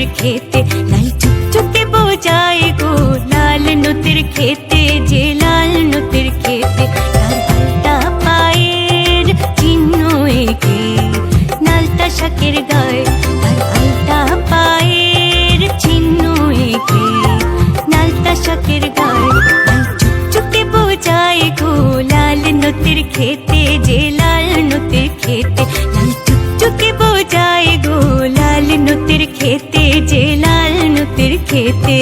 নুতির খেতে লাল চুকচুকে বোঝায় গো লাল নুতির খেতে যে লাল নুতির খেতে তার আলতা পায়ের চিহ্ন এঁকে নালতা শাকের গায়ে তার আলতা পায়ের চিহ্ন এঁকে নালতা শাকের গায়ে লাল চুকচুকে বোঝায় গো লাল নুতির খেতে যে লাল নুতির খেতে লাল চুকচুকে বোঝায় গো লাল নুতির খেতে যে লাল নুতির খেতে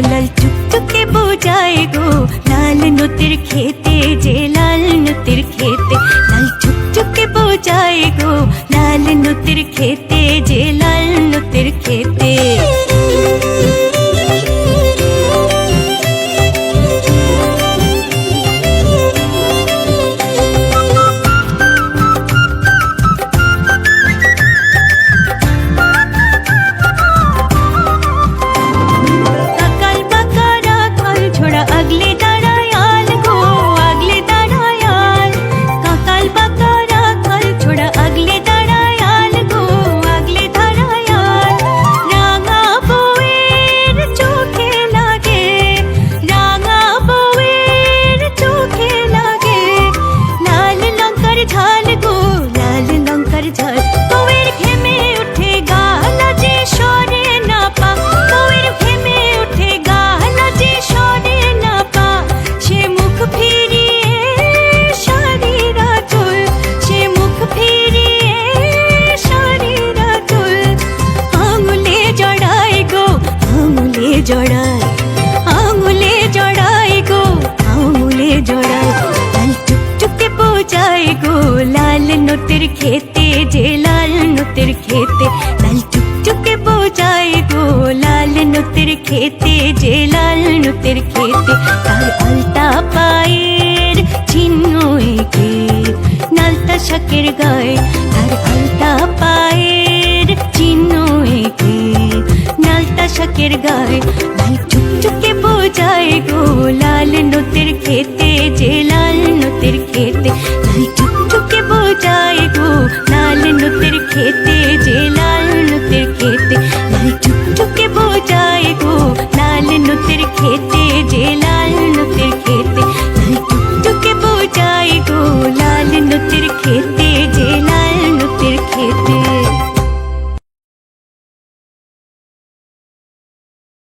লাল চুকচুকে বোঝায় গো লাল নুতির খেতে যে লাল নুতির খেতে লাল চুকচুকে বোঝায় গো লাল নুতির খেতে যে লাল নুতির খেতে আঙুলে জড়ায় গো আঙুলে জড়ায় লাল চুকচুকে বোঝায় গো লাল নুতির খেতে যে লাল নুতির খেতে লাল চুকচুকে বোঝায় গো লাল নুতির খেতে যে লাল নুতির খেতে তার আলতা পায়ের চিহ্ন এঁকে নালতা শাকের গায়ে তার আলতা পায়ের চিহ্ন এঁকে নালতা শাকের গায়ে লাল চুকচুকে বোঝায় গো